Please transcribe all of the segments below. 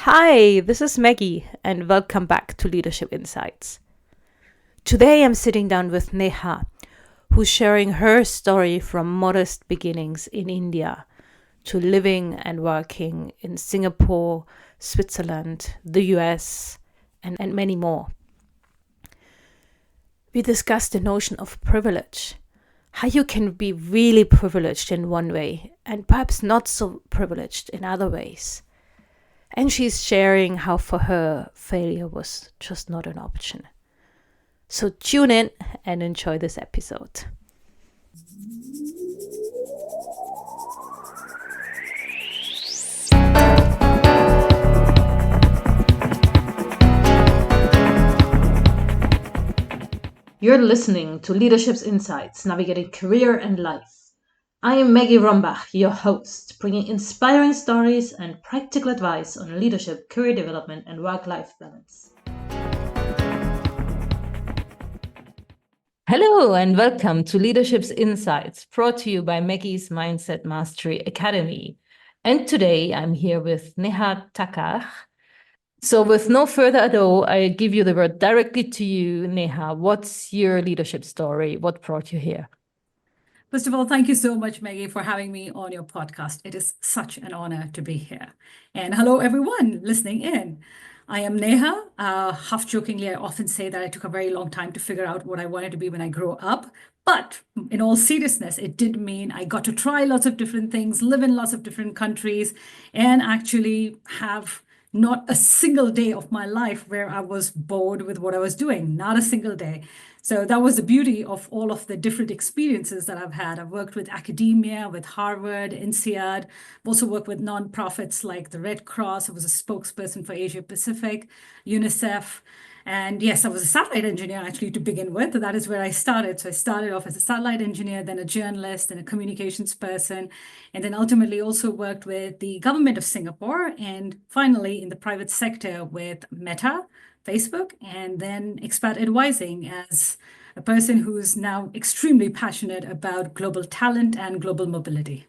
Hi, this is Maggie, and welcome back to Leadership Insights. Today I'm sitting down with Neha, who's sharing her story from modest beginnings in India to living and working in Singapore, Switzerland, the US, and many more. We discussed the notion of privilege, how you can be really privileged in one way and perhaps not so privileged in other ways. And she's sharing how for her failure was just not an option. So tune in and enjoy this episode. You're listening to Leadership's Insights, Navigating Career and Life. I am Maggie Rombach, your host, bringing inspiring stories and practical advice on leadership, career development, and work-life balance. Hello and welcome to Leadership's Insights, brought to you by Maggie's Mindset Mastery Academy. And today I'm here with Neha Thakkar. So with no further ado, I give you the word directly to you, Neha. What's your leadership story? What brought you here? First of all, thank you so much, Maggie, for having me on your podcast. It is such an honor to be here. And hello, everyone listening in. I am Neha. Half jokingly, I often say that I took a very long time to figure out what I wanted to be when I grow up. But in all seriousness, it did mean I got to try lots of different things, live in lots of different countries, and actually have not a single day of my life where I was bored with what I was doing, not a single day. So that was the beauty of all of the different experiences that I've had. I've worked with academia, with Harvard, INSEAD. I've also worked with nonprofits like the Red Cross. I was a spokesperson for Asia Pacific, UNICEF. And yes, I was a satellite engineer actually to begin with. That is where I started. So I started off as a satellite engineer, then a journalist, then a communications person, and then ultimately also worked with the government of Singapore and finally in the private sector with Meta, Facebook, and then expat advising as a person who's now extremely passionate about global talent and global mobility.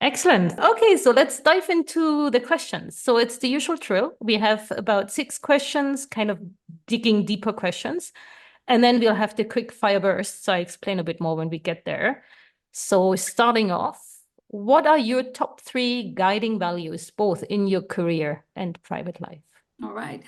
Excellent. Okay, so let's dive into the questions. So it's the usual drill. We have about 6 questions, kind of digging deeper questions. And then we'll have the quick fire bursts. So I explain a bit more when we get there. So starting off, what are your top 3 guiding values, both in your career and private life? All right.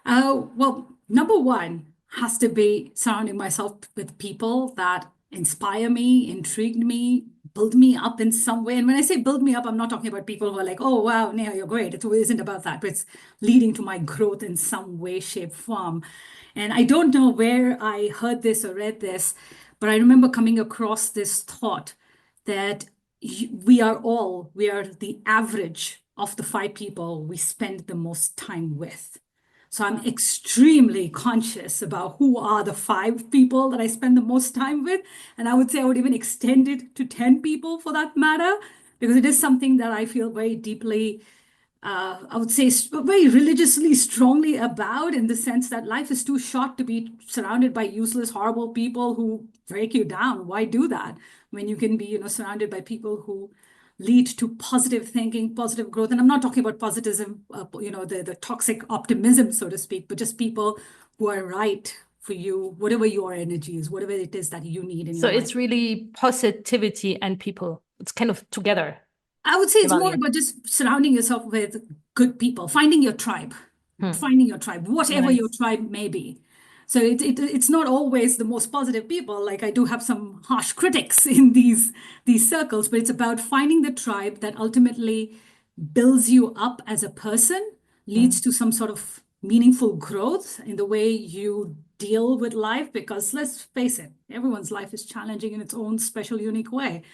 Well, number one has to be surrounding myself with people that inspire me, intrigue me, build me up in some way. And when I say build me up, I'm not talking about people who are like, oh, wow, Neha, you're great. It isn't about that, but it's leading to my growth in some way, shape, form. And I don't know where I heard this or read this, but I remember coming across this thought that we are the average of the 5 people we spend the most time with. So I'm extremely conscious about who are the 5 people that I spend the most time with. And I would say I would even extend it to 10 people for that matter, because it is something that I feel very deeply, I would say, very religiously strongly about, in the sense that life is too short to be surrounded by useless, horrible people who break you down. Why do that when you can be, surrounded by people who lead to positive thinking, positive growth? And I'm not talking about positivism, the toxic optimism, so to speak, but just people who are right for you, whatever your energy is, whatever it is that you need in your So life. it's really positivity and people. It's kind of together. I would say The it's more value. about just surrounding yourself with good people, finding your tribe, whatever your Nice. tribe may be. So it's not always the most positive people. Like, I do have some harsh critics in these circles, but it's about finding the tribe that ultimately builds you up as a person, leads to some sort of meaningful growth in the way you deal with life. Because let's face it, everyone's life is challenging in its own special, unique way.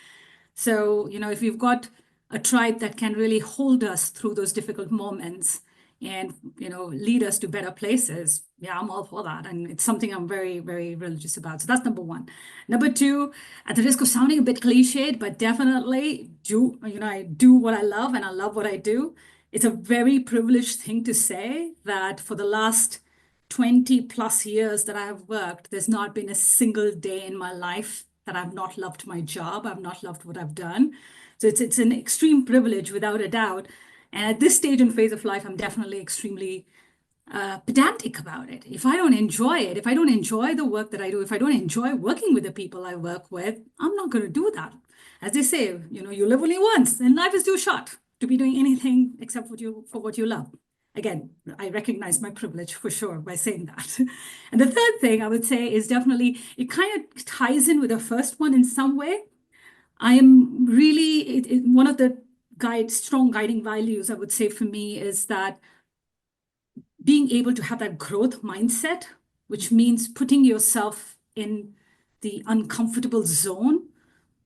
So, if you've got a tribe that can really hold us through those difficult moments and, lead us to better places, yeah, I'm all for that. And it's something I'm very, very religious about. So that's number one. Number two, at the risk of sounding a bit cliched, but definitely I do what I love and I love what I do. It's a very privileged thing to say that for the last 20 plus years that I have worked, there's not been a single day in my life that I've not loved my job. I've not loved what I've done. So it's an extreme privilege, without a doubt. And at this stage and phase of life, I'm definitely extremely pedantic about it. If I don't enjoy it, if I don't enjoy the work that I do, if I don't enjoy working with the people I work with, I'm not going to do that. As they say, you live only once, and life is too short to be doing anything except for what you love. Again, I recognize my privilege for sure by saying that. And the third thing I would say is definitely it kind of ties in with the first one in some way. I am really one of the strong guiding values I would say for me is that being able to have that growth mindset, which means putting yourself in the uncomfortable zone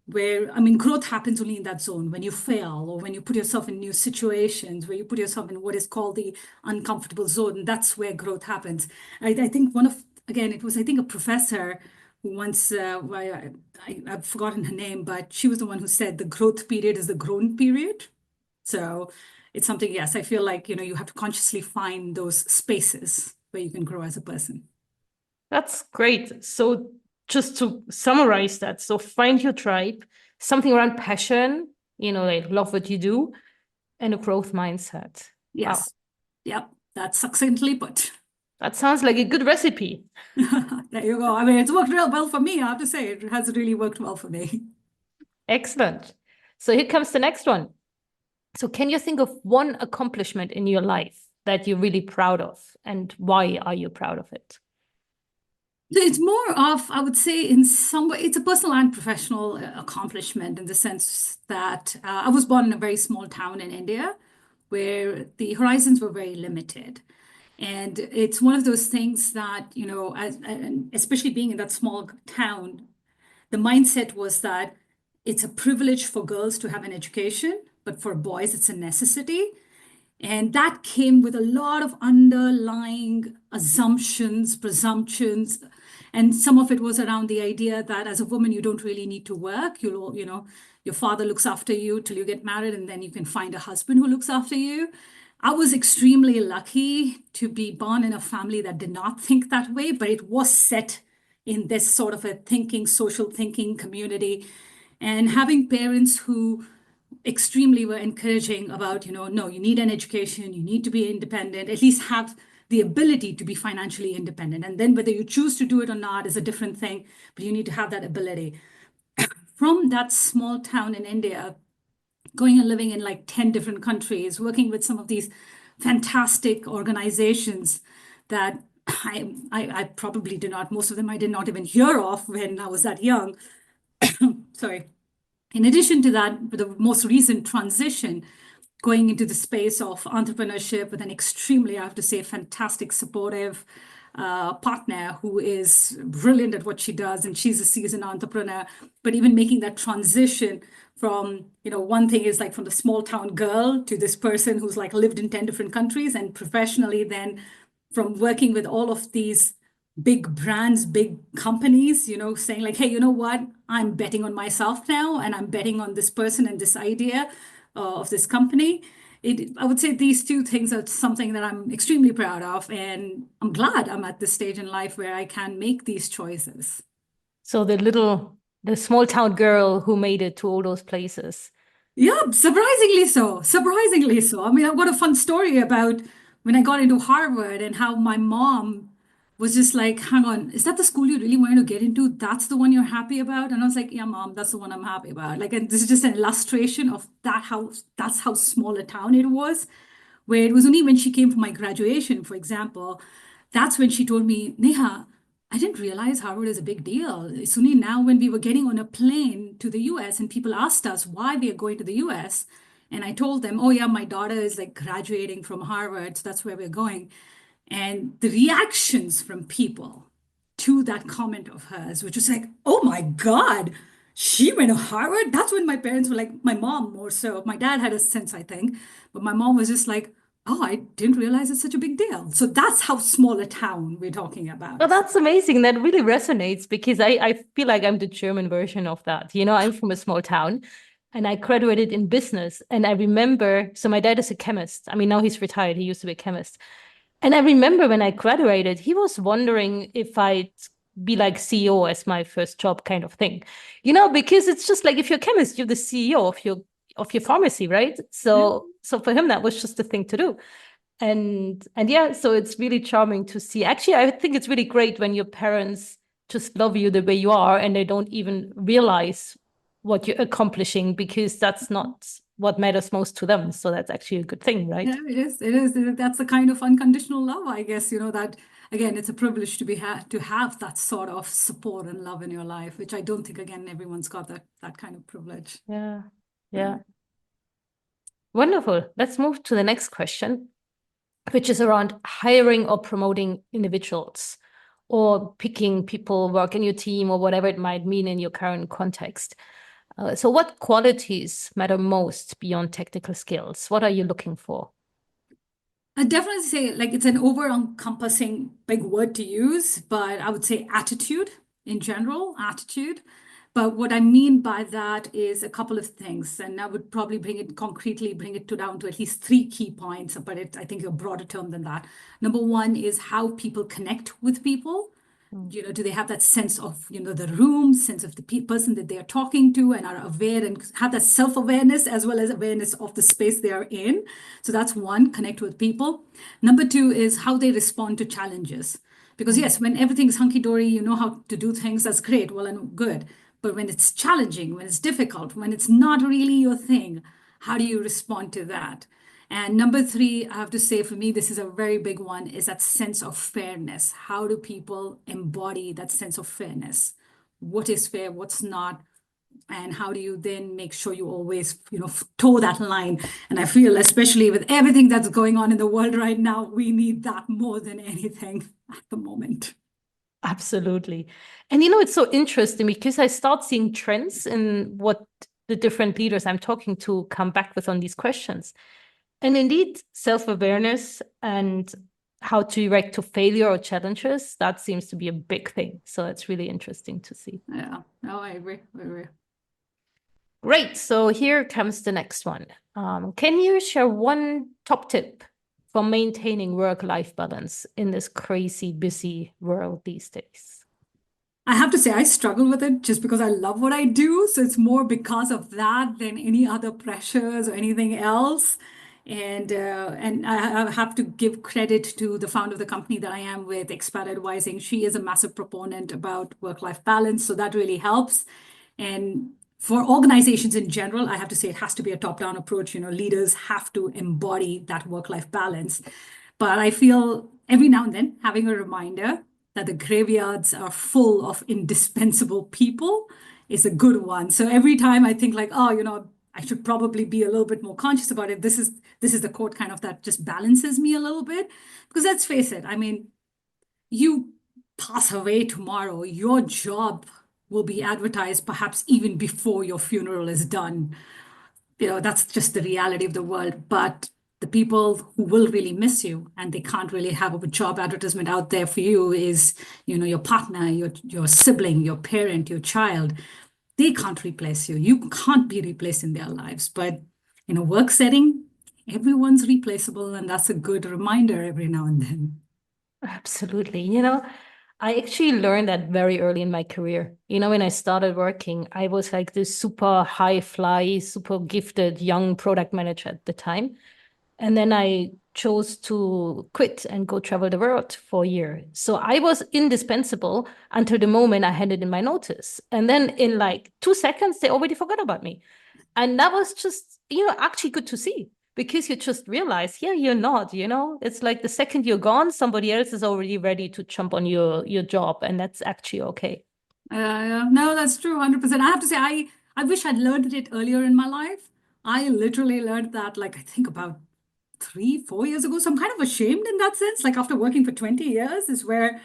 where, I mean, growth happens only in that zone when you fail or when you put yourself in new situations, where you put yourself in what is called the uncomfortable zone. That's where growth happens. I think again, it was, I think, a professor who once, I've forgotten her name, but she was the one who said the growth period is the grown period. So it's something, yes, I feel like, you have to consciously find those spaces where you can grow as a person. That's great. So just to summarize that, so find your tribe, something around passion, like love what you do, and a growth mindset. Wow. Yes. Yep. That's succinctly put. That sounds like a good recipe. There you go. I mean, it's worked real well for me, I have to say. It has really worked well for me. Excellent. So here comes the next one. So can you think of one accomplishment in your life that you're really proud of, and why are you proud of it? It's more of, I would say, in some way, it's a personal and professional accomplishment in the sense that I was born in a very small town in India where the horizons were very limited. And it's one of those things that, and especially being in that small town, the mindset was that it's a privilege for girls to have an education, but for boys, it's a necessity. And that came with a lot of underlying assumptions, presumptions, and some of it was around the idea that as a woman, you don't really need to work. Your father looks after you till you get married, and then you can find a husband who looks after you. I was extremely lucky to be born in a family that did not think that way, but it was set in this sort of a social thinking community. And having parents who extremely were encouraging about, no, you need an education, you need to be independent, at least have the ability to be financially independent. And then whether you choose to do it or not is a different thing, but you need to have that ability. From that small town in India, going and living in like 10 different countries, working with some of these fantastic organizations that I probably did not, most of them I did not even hear of when I was that young. Sorry. In addition to that, the most recent transition going into the space of entrepreneurship with an extremely, I have to say, fantastic, supportive partner who is brilliant at what she does, and she's a seasoned entrepreneur. But even making that transition from, one thing is like from the small town girl to this person who's like lived in 10 different countries, and professionally then from working with all of these big brands, big companies, saying like, hey, you know what? I'm betting on myself now, and I'm betting on this person and this idea of this company. I would say these two things are something that I'm extremely proud of, and I'm glad I'm at this stage in life where I can make these choices. So the small town girl who made it to all those places. Yeah, surprisingly so. Surprisingly so. I mean, I've got a fun story about when I got into Harvard and how my mom was just like, hang on, is that the school you really wanted to get into? That's the one you're happy about? And I was like, yeah, mom, that's the one I'm happy about. Like, and this is just an illustration of that's how small a town it was, where it was only when she came for my graduation, for example, that's when she told me, Neha, I didn't realize Harvard is a big deal. It's only now when we were getting on a plane to the US and people asked us why we are going to the US. And I told them, oh, yeah, my daughter is like graduating from Harvard. So that's where we're going. And the reactions from people to that comment of hers, which was like, oh my God, she went to Harvard. That's when my parents were like, my mom more so. My dad had a sense, I think, but my mom was just like, oh, I didn't realize it's such a big deal. So that's how small a town we're talking Well, about. that's amazing. That really resonates because I feel like I'm the German version of that. I'm from a small town and I graduated in business. And I remember, so my dad is a chemist. I mean, now he's retired. He used to be a chemist. And I remember when I graduated, he was wondering if I'd be like CEO as my first job kind of thing. Because it's just like if you're a chemist, you're the CEO of of your pharmacy, right? Yeah. So for him, that was just the thing to do. And yeah, so it's really charming to see. Actually, I think it's really great when your parents just love you the way you are and they don't even realize what you're accomplishing, because that's not what matters most to them. So that's actually a good thing, right? Yeah, it is. It is. That's the kind of unconditional love, I guess, that again, it's a privilege to have that sort of support and love in your life, which I don't think, again, everyone's got that kind of privilege. Yeah. Yeah. Yeah. Wonderful. Let's move to the next question, which is around hiring or promoting individuals or picking people work in your team or whatever it might mean in your current context. So what qualities matter most beyond technical skills? What are you looking for? I definitely say like it's an over-encompassing big word to use, but I would say attitude in general, attitude. But what I mean by that is a couple of things, and I would probably bring it down to at least three key points, but I think a broader term than that. Number one is how people connect with people. Mm. Do they have that sense of the room, sense of the person that they are talking to, and are aware and have that self-awareness as well as awareness of the space they are in? So that's one, connect with people. Number two is how they respond to challenges, because Mm. yes, when everything's hunky-dory, you know how to do things, that's great, well and good. But when it's challenging, when it's difficult, when it's not really your thing, how do you respond to that? And number three, I have to say for me, this is a very big one, is that sense of fairness. How do people embody that sense of fairness? What is fair, what's not? And how do you then make sure you always, toe that line? And I feel, especially with everything that's going on in the world right now, we need that more than anything at the moment. Absolutely. And it's so interesting because I start seeing trends in what the different leaders I'm talking to come back with on these questions. And indeed, self-awareness and how to react to failure or challenges, that seems to be a big thing. So it's really interesting to see. Yeah, no, I agree. I agree. Great. So here comes the next one. Can you share one top tip for maintaining work-life balance in this crazy, busy world these days? I have to say, I struggle with it just because I love what I do. So it's more because of that than any other pressures or anything else. And I have to give credit to the founder of the company that I am with, Expat Advising. She is a massive proponent about work-life balance. So that really helps. And for organizations in general, I have to say it has to be a top-down approach. Leaders have to embody that work-life balance. But I feel every now and then having a reminder that the graveyards are full of indispensable people is a good one. So every time I think like, oh, I should probably be a little bit more conscious about it. This is the quote kind of that just balances me a little bit. Because let's face it, I mean, you pass away tomorrow, your job will be advertised perhaps even before your funeral is done. That's just the reality of the world. But the people who will really miss you and they can't really have a job advertisement out there for you is, your partner, your sibling, your parent, your child. They can't replace you. You can't be replaced in their lives. But in a work setting, everyone's replaceable. And that's a good reminder every now and then. Absolutely. I actually learned that very early in my career. When I started working, I was like this super high fly, super gifted young product manager at the time. And then I chose to quit and go travel the world for a year. So I was indispensable until the moment I handed in my notice. And then in like 2 seconds, they already forgot about me. And that was just, actually good to see, because you just realize, yeah, you're not, it's like the second you're gone, somebody else is already ready to jump on your job. And that's actually okay. No, that's true, 100%. I have to say, I wish I'd learned it earlier in my life. I literally learned that, like, I think about 3, 4 years ago. So I'm kind of ashamed in that sense. Like, after working for 20 years, is where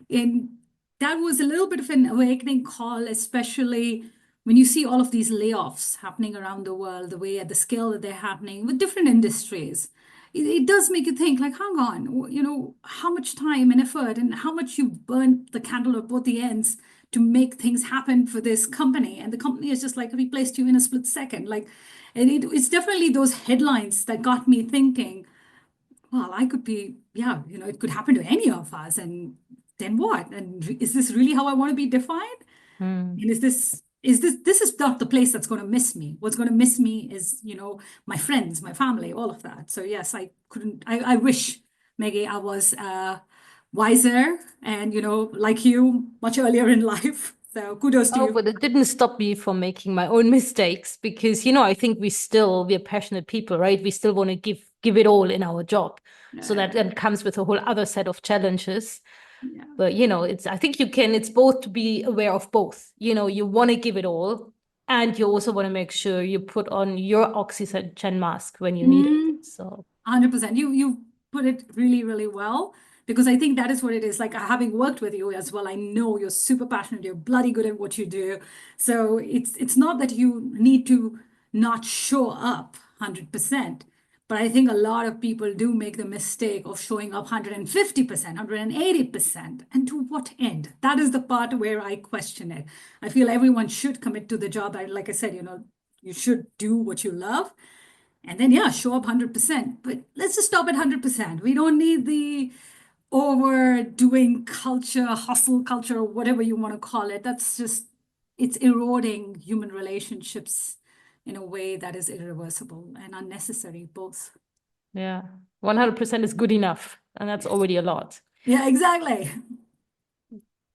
in that was a little bit of an awakening call, especially when you see all of these layoffs happening around the world, the way at the scale that they're happening with different industries. It does make you think, like, hang on, how much time and effort and how much you burnt the candle at both the ends to make things happen for this company. And the company has just like replaced you in a split second. Like, and it's definitely those headlines that got me thinking, well, I could be, yeah, it could happen to any of us. And then what? And is this really how I want to be defined? Hmm. And is this is this is not the place that's going to miss me. What's going to miss me is, my friends, my family, all of that. So yes, I wish, Maggie, I was wiser and, like you, much earlier in life. So kudos to Oh, you. but it didn't stop me from making my own mistakes because, I think we're passionate people, right? We still want to give it all in our job. So that Yeah. then comes with a whole other set of challenges. Yeah. But, I think it's both to be aware of both. You want to give it all, and you also want to make sure you put on your oxygen mask when you need it. Mm. So, 100%. You put it really, really well, because I think that is what it is. Like, having worked with you as well, I know you're super passionate. You're bloody good at what you do. So it's not that you need to not show up 100%. But I think a lot of people do make the mistake of showing up 150%, 180%. And to what end? That is the part where I question it. I feel everyone should commit to the job. Like I said, you should do what you love. And then, yeah, show up 100%. But let's just stop at 100%. We don't need the overdoing culture, hustle culture, whatever you want to call it. It's eroding human relationships in a way that is irreversible and unnecessary, both. yeah, 100% is good enough. And that's Yes. already a lot. Yeah, exactly.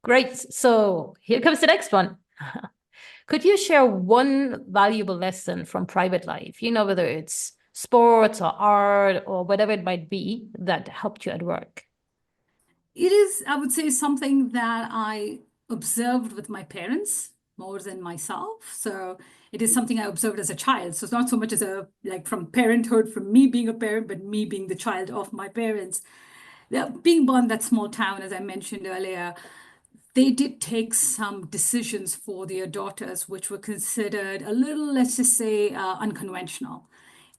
Great. So here comes the next one. Could you share one valuable lesson from private life, whether it's sports or art or whatever it might be that helped you at work? It is, I would say, something that I observed with my parents more than myself. So it is something I observed as a child. So it's not so much as like from parenthood, from me being a parent, but me being the child of my parents. Being born in that small town, as I mentioned earlier, they did take some decisions for their daughters, which were considered a little, let's just say, unconventional.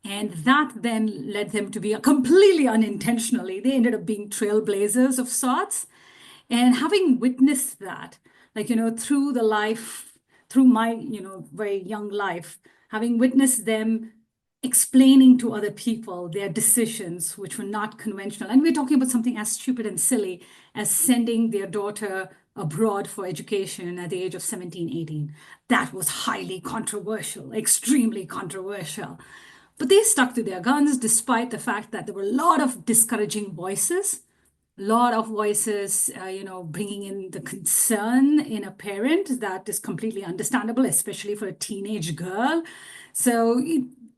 And that then led them to be completely unintentionally, they ended up being trailblazers of sorts. And having witnessed that, like, through the life, through my, very young life, having witnessed them explaining to other people their decisions, which were not conventional. And we're talking about something as stupid and silly as sending their daughter abroad for education at the age of 17, 18. That was highly controversial, extremely controversial. But they stuck to their guns despite the fact that there were a lot of discouraging voices, a lot of voices, bringing in the concern in a parent that is completely understandable, especially for a teenage girl. So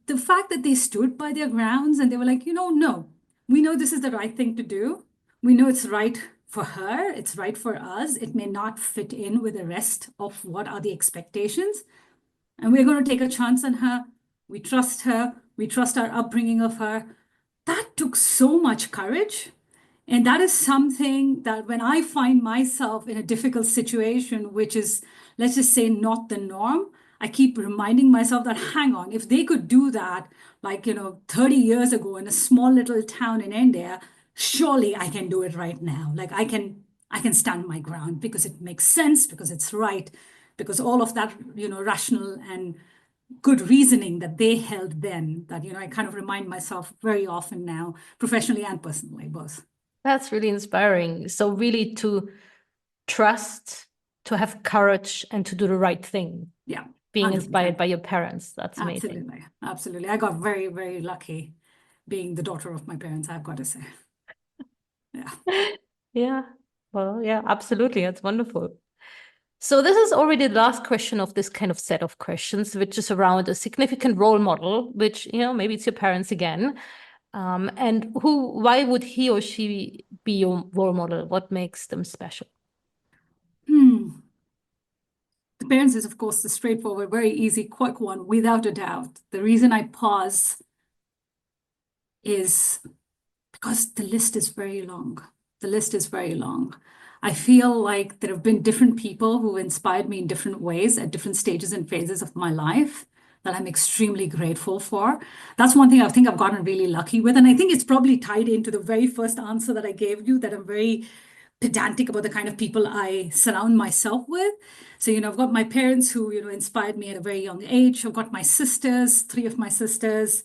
the fact that they stood by their grounds and they were like, no, we know this is the right thing to do. We know it's right for her. It's right for us. It may not fit in with the rest of what are the expectations. And we're going to take a chance on her. We trust her. We trust our upbringing of her. That took so much courage. And that is something that when I find myself in a difficult situation, which is, let's just say, not the norm, I keep reminding myself that, hang on, if they could do that, like, 30 years ago in a small little town in India, surely I can do it right now. Like, I can stand my ground because it makes sense, because it's right, because all of that, rational and good reasoning that they held then, that, I kind of remind myself very often now, professionally and personally, both. That's really inspiring. So really to trust, to have courage, and to do the right thing, Yeah, being inspired 100%. by your parents. That's amazing. Absolutely. Absolutely. I got very, very lucky being the daughter of my parents, I've got to say. Yeah. Yeah. Well, yeah, absolutely. That's wonderful. So this is already the last question of this kind of set of questions, which is around a significant role model, which, maybe it's your parents again. And why would he or she be your role model? What makes them special? Hmm. The parents is, of course, the straightforward, very easy, quick one, without a doubt. The reason I pause is because the list is very long. The list is very long. I feel like there have been different people who inspired me in different ways at different stages and phases of my life that I'm extremely grateful for. That's one thing I think I've gotten really lucky with. And I think it's probably tied into the very first answer that I gave you, that I'm very pedantic about the kind of people I surround myself with. So, I've got my parents who, inspired me at a very young age. I've got my sisters, three of my sisters.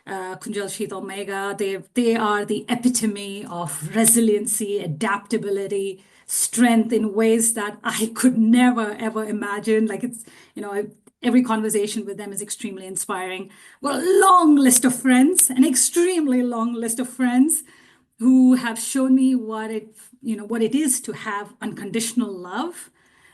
Kunjal, Sheetal, Megha. They are the epitome of resiliency, adaptability, strength in ways that I could never ever imagine. Like it's, you know, every conversation with them is extremely inspiring. Well, a long list of friends, an extremely long list of friends who have shown me what it is to have unconditional love.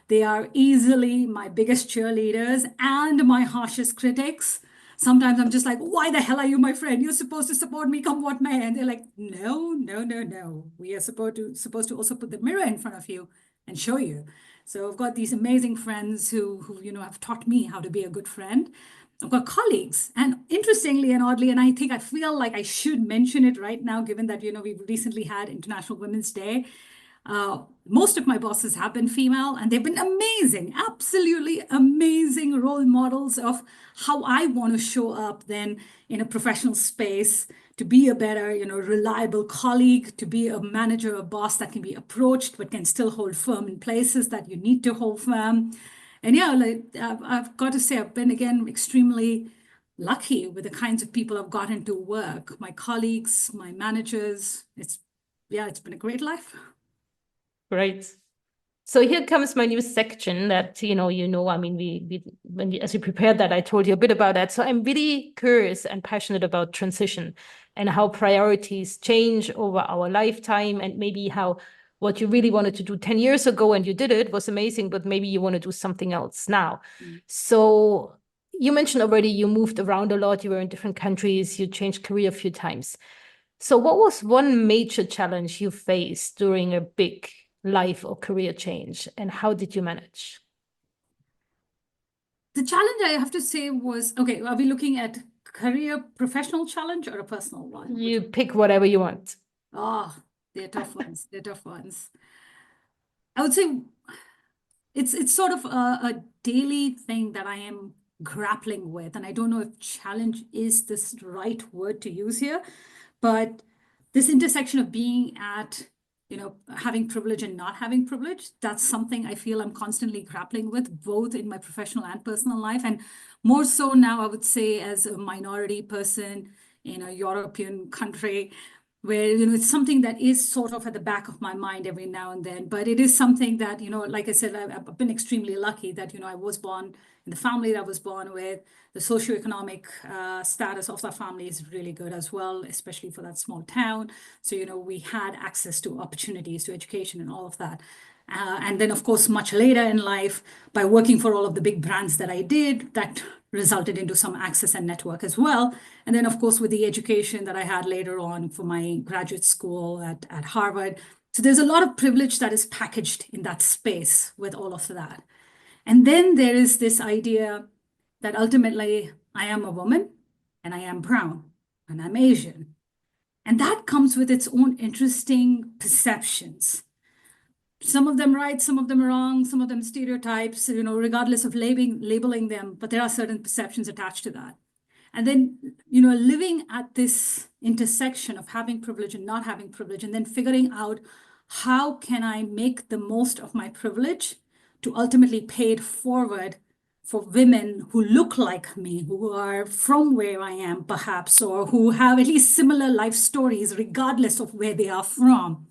They are easily my biggest cheerleaders and my harshest critics. Sometimes I'm just like, why the hell are you my friend? You're supposed to support me come what may. And they're like, no, no, no, no. We are supposed to also put the mirror in front of you and show you. So I've got these amazing friends who have taught me how to be a good friend. I've got colleagues, and interestingly and oddly, and I think I feel like I should mention it right now, given that we've recently had International Women's Day. Most of my bosses have been female, and they've been amazing, absolutely amazing role models of how I want to show up then in a professional space to be a better, reliable colleague, to be a manager, a boss that can be approached but can still hold firm in places that you need to hold firm. And yeah, like I've got to say, I've been again extremely lucky with the kinds of people I've gotten to work, my colleagues, my managers. It's been a great life. Great. So here comes my new section that, I mean, as we prepared that, I told you a bit about that. So I'm really curious and passionate about transition and how priorities change over our lifetime, and maybe how what you really wanted to do 10 years ago and you did it was amazing, but maybe you want to do something else now. So you mentioned already you moved around a lot, you were in different countries, you changed career a few times. So what was one major challenge you faced during a big life or career change, and how did you manage? The challenge I have to say was, okay, are we looking at career professional challenge or a personal one? You pick whatever you want. Oh, they're tough ones. They're tough ones. I would say it's sort of a daily thing that I am grappling with. And I don't know if challenge is this right word to use here, but this intersection of being at, having privilege and not having privilege, that's something I feel I'm constantly grappling with, both in my professional and personal life. And more so now, I would say, as a minority person in a European country, where it's something that is sort of at the back of my mind every now and then. But it is something that, like I said, I've been extremely lucky that I was born in the family that I was born with. The socioeconomic status of that family is really good as well, especially for that small town. So we had access to opportunities, to education, and all of that. And then, of course, much later in life, by working for all of the big brands that I did, that resulted into some access and network as well. And then, of course, with the education that I had later on for my graduate school at Harvard. So there's a lot of privilege that is packaged in that space with all of that. And then there is this idea that ultimately I am a woman and I am brown and I'm Asian. And that comes with its own interesting perceptions. Some of them right, some of them wrong, some of them stereotypes, regardless of labeling them, but there are certain perceptions attached to that. And then, living at this intersection of having privilege and not having privilege, and then figuring out how can I make the most of my privilege to ultimately pay it forward for women who look like me, who are from where I am, perhaps, or who have at least similar life stories, regardless of where they are from.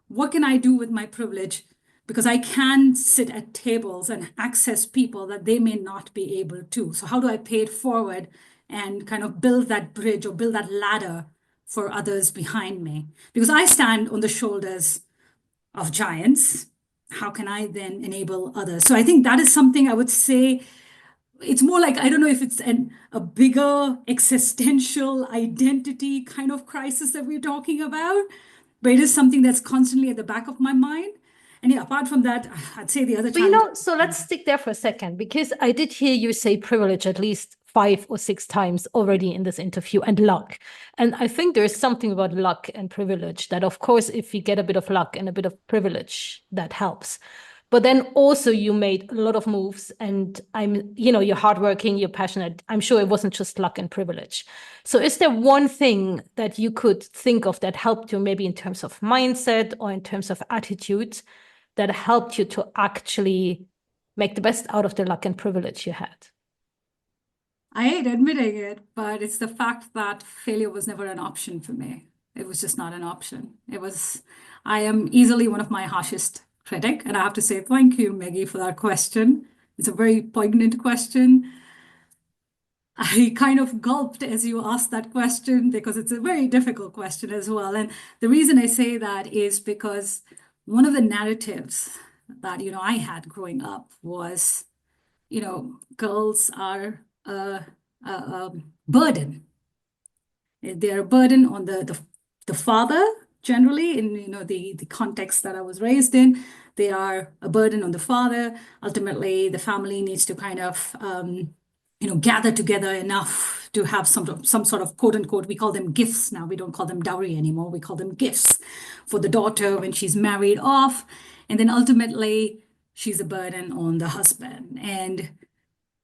What can I do with my privilege? Because I can sit at tables and access people that they may not be able to. So how do I pay it forward and kind of build that bridge or build that ladder for others behind me? Because I stand on the shoulders of giants. How can I then enable others? So I think that is something I would say. It's more like, I don't know if it's a bigger existential identity kind of crisis that we're talking about, but it is something that's constantly at the back of my mind. And yeah, apart from that, I'd say the other But challenge. so let's stick there for a second, because I did hear you say privilege at least 5 or 6 times already in this interview, and luck. And I think there's something about luck and privilege that, of course, if you get a bit of luck and a bit of privilege, that helps. But then also you made a lot of moves, and you're hardworking, you're passionate. I'm sure it wasn't just luck and privilege. So is there one thing that you could think of that helped you, maybe in terms of mindset or in terms of attitude, that helped you to actually make the best out of the luck and privilege you had? I hate admitting it, but it's the fact that failure was never an option for me. It was just not an option. I am easily one of my harshest critic, and I have to say thank you, Maggie, for that question. It's a very poignant question. I kind of gulped as you asked that question because it's a very difficult question as well. And the reason I say that is because one of the narratives that, I had growing up was, girls are a burden. They're a burden on the father, generally, in the context that I was raised in. They are a burden on the father. Ultimately, the family needs to kind of gather together enough to have some sort of quote unquote, we call them gifts now. We don't call them dowry anymore. We call them gifts for the daughter when she's married off. And then ultimately, she's a burden on the husband. And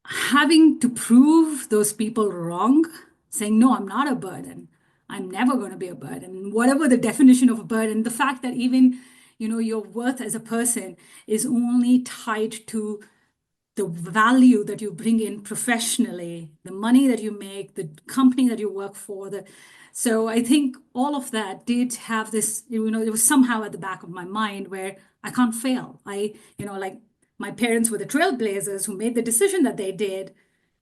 having to prove those people wrong, saying, no, I'm not a burden. I'm never going to be a burden. Whatever the definition of a burden, the fact that even, your worth as a person is only tied to the value that you bring in professionally, the money that you make, the company that you work for. So I think all of that did have this, it was somehow at the back of my mind where I can't fail. Like my parents were the trailblazers who made the decision that they did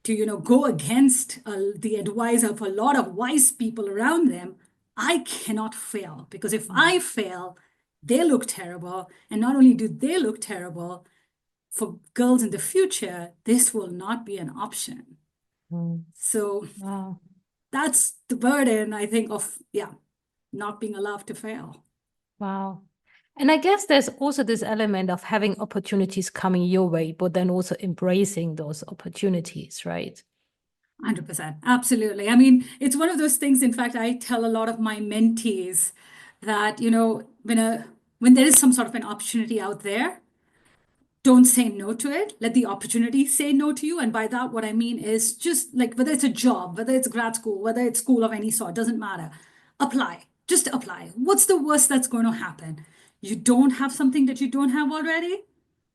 to, go against the advice of a lot of wise people around them. I cannot fail because if I fail, they look terrible. And not only do they look terrible, for girls in the future, this will not be an option. Mm. So Wow. that's the burden, I think, of, not being allowed to fail. Wow. And I guess there's also this element of having opportunities coming your way, but then also embracing those opportunities, right? 100%. Absolutely. I mean, it's one of those things, in fact, I tell a lot of my mentees that, when there is some sort of an opportunity out there, don't say no to it. Let the opportunity say no to you. And by that, what I mean is just like whether it's a job, whether it's grad school, whether it's school of any sort, doesn't matter. Apply. Just apply. What's the worst that's going to happen? You don't have something that you don't have already?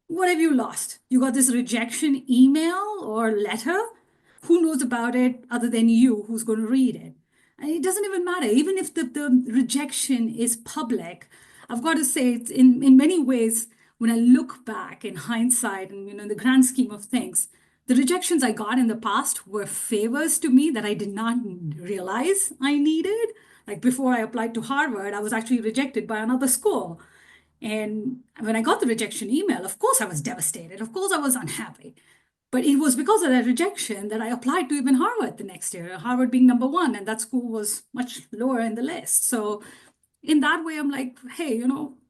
What have you lost? You got this rejection email or letter? Who knows about it other than you who's going to read it? And it doesn't even matter. Even if the rejection is public, I've got to say, it's in many ways, when I look back in hindsight and in the grand scheme of things, the rejections I got in the past were favors to me that I did not realize I needed. Like before I applied to Harvard, I was actually rejected by another school. And when I got the rejection email, of course I was devastated. Of course I was unhappy. But it was because of that rejection that I applied to even Harvard the next year, Harvard being number one, and that school was much lower in the list. So, in that way, I'm like, hey,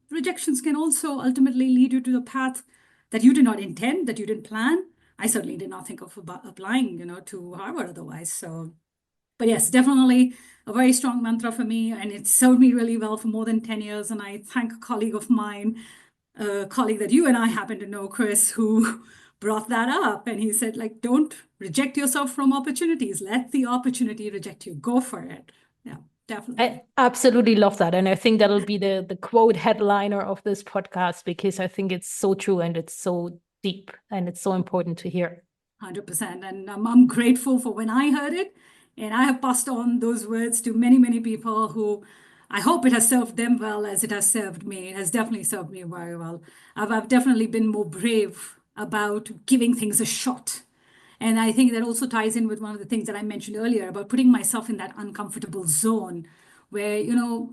rejections can also ultimately lead you to the path that you did not intend, that you didn't plan. I certainly did not think of applying, to Harvard otherwise. So, but yes, definitely a very strong mantra for me, and it served me really well for more than 10 years. And I thank a colleague of mine, a colleague that you and I happen to know, Chris, who brought that up. And he said, like, don't reject yourself from opportunities. Let the opportunity reject you. Go for it. Yeah, definitely. I absolutely love that. And I think that'll be the quote headliner of this podcast because I think it's so true and it's so deep and it's so important to hear. 100%. And I'm grateful for when I heard it. And I have passed on those words to many, many people who I hope it has served them well as it has served me. It has definitely served me very well. I've definitely been more brave about giving things a shot. And I think that also ties in with one of the things that I mentioned earlier about putting myself in that uncomfortable zone where,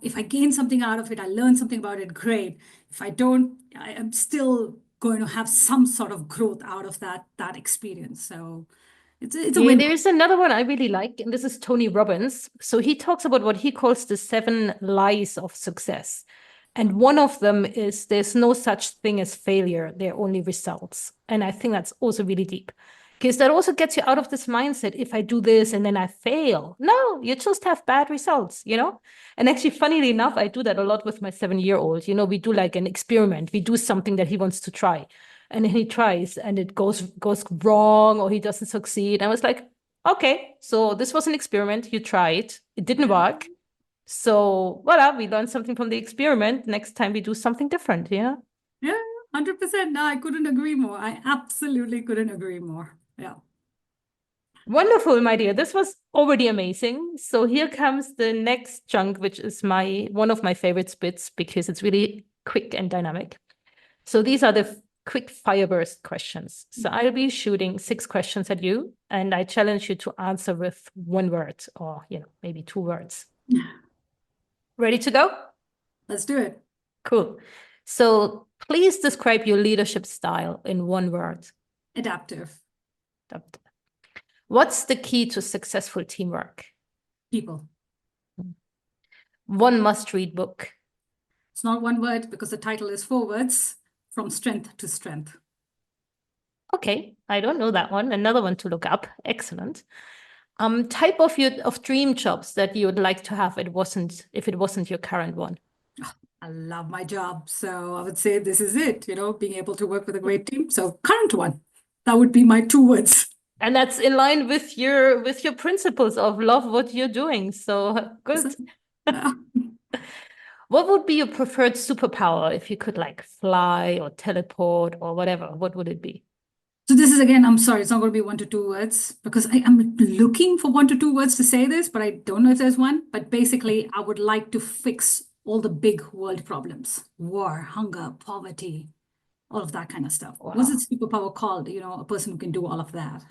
if I gain something out of it, I learn something about it, great. If I don't, I am still going to have some sort of growth out of that experience. So it's a Yeah, win. there's another one I really like, and this is Tony Robbins. So he talks about what he calls the 7 lies of success. And one of them is there's no such thing as failure, there are only results. And I think that's also really deep because that also gets you out of this mindset. If I do this and then I fail, no, you just have bad results. And actually, funnily enough, I do that a lot with my 7-year-old. We do like an experiment, we do something that he wants to try and then he tries and it goes wrong or he doesn't succeed. I was like, okay, so this was an experiment. You tried, it didn't Yeah, work. So voila, we learned something from the experiment. Next time we do something different. Yeah. yeah, 100%. No, I couldn't agree more. I absolutely couldn't agree more. Yeah. Wonderful, my dear. This was already amazing. So here comes the next chunk, which is one of my favorite bits because it's really quick and dynamic. So these are the quick fire burst questions. So I'll be shooting 6 questions at you, and I challenge you to answer with 1 word or, maybe 2 words. Ready to go? Let's do it. Cool. So please describe your leadership style in 1 word. Adaptive. What's the key to successful teamwork? People. 1 must-read book. It's not 1 word because the title is 4 words, From Strength to Strength. Okay, I don't know that one. Another one to look up. Excellent. Type of dream jobs that you would like to have if it wasn't your current one. I love my job, so I would say this is it, being able to work with a great team. So current one, that would be my 2 words. And that's in line with your principles of love what you're doing. So good. What would be your preferred superpower if you could fly or teleport or whatever? What would it be? So this is, again, I'm sorry, it's not going to be 1 to 2 words because I'm looking for 1 to 2 words to say this, but I don't know if there's one. But basically, I would like to fix all the big world problems: war, hunger, poverty, all of that kind of stuff. Wow. What's its superpower called? A person who can do all of that.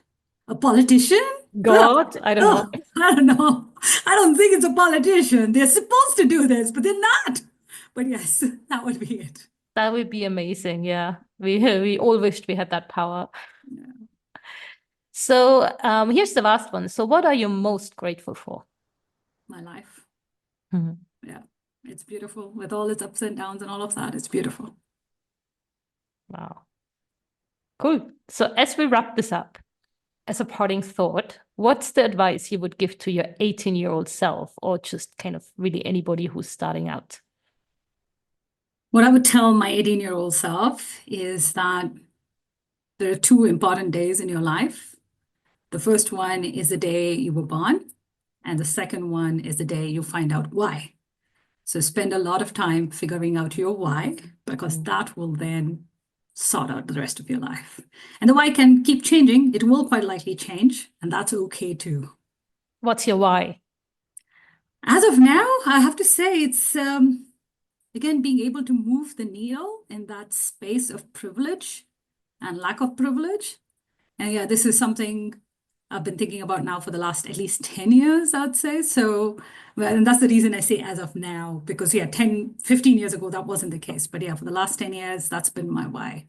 A politician? God? I don't know. I don't know. I don't think it's a politician. They're supposed to do this, but they're not. But yes, that would be it. That would be amazing. Yeah. We all wished we had that power. Yeah. So here's the last one. So what are you most grateful for? My life. Mhm. Yeah. It's beautiful with all its ups and downs and all of that. It's beautiful. Wow. Cool. So as we wrap this up, as a parting thought, what's the advice you would give to your 18-year-old self, or just kind of really anybody who's starting out? What I would tell my 18-year-old self is that there are 2 important days in your life. The first one is the day you were born, and the second one is the day you find out why. So spend a lot of time figuring out your why, because that will then sort out the rest of your life. And the why can keep changing. It will quite likely change, and that's okay too. What's your why? As of now, I have to say it's, again, being able to move the needle in that space of privilege and lack of privilege. And yeah, this is something I've been thinking about now for the last at least 10 years, I'd say. So, well, and that's the reason I say as of now, because yeah, 10, 15 years ago, that wasn't the case. But yeah, for the last 10 years, that's been my why,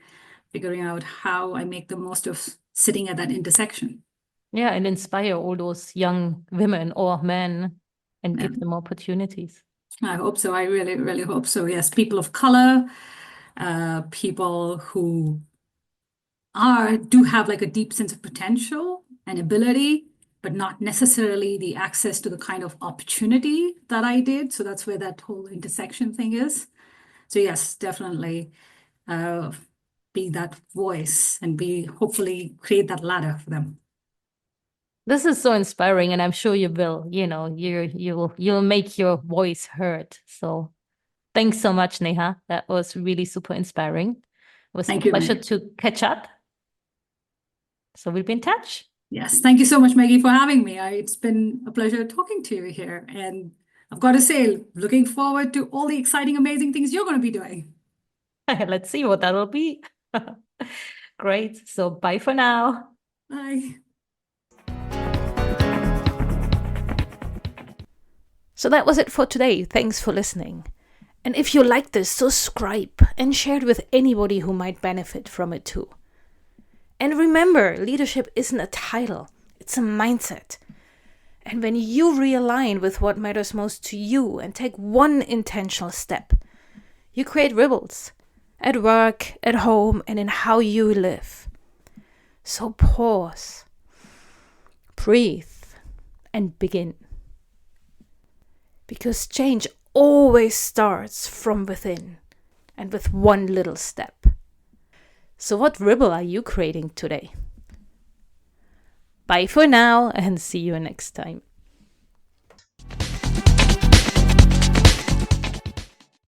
figuring out how I make the most of sitting at that intersection. Yeah, and inspire all those young women or men and give them opportunities. I hope so. I really, really hope so. Yes, people of color, people who do have a deep sense of potential and ability, but not necessarily the access to the kind of opportunity that I did. So that's where that whole intersection thing is. So yes, definitely be that voice and hopefully create that ladder for them. This is so inspiring, and I'm sure you will. You'll make your voice heard. So thanks so much, Neha. That was really super inspiring. It was a pleasure to catch up. So we'll be in touch. Yes, thank you so much, Maggie, for having me. It's been a pleasure talking to you here. And I've got to say, looking forward to all the exciting, amazing things you're going to be doing. Let's see what that'll be. Great. So bye for now. Bye. So that was it for today. Thanks for listening. And if you like this, subscribe and share it with anybody who might benefit from it too. And remember, leadership isn't a title, it's a mindset. And when you realign with what matters most to you and take one intentional step, you create ripples at work, at home, and in how you live. So pause, breathe, and begin. Because change always starts from within and with one little step. So what ripple are you creating today? Bye for now and see you next time.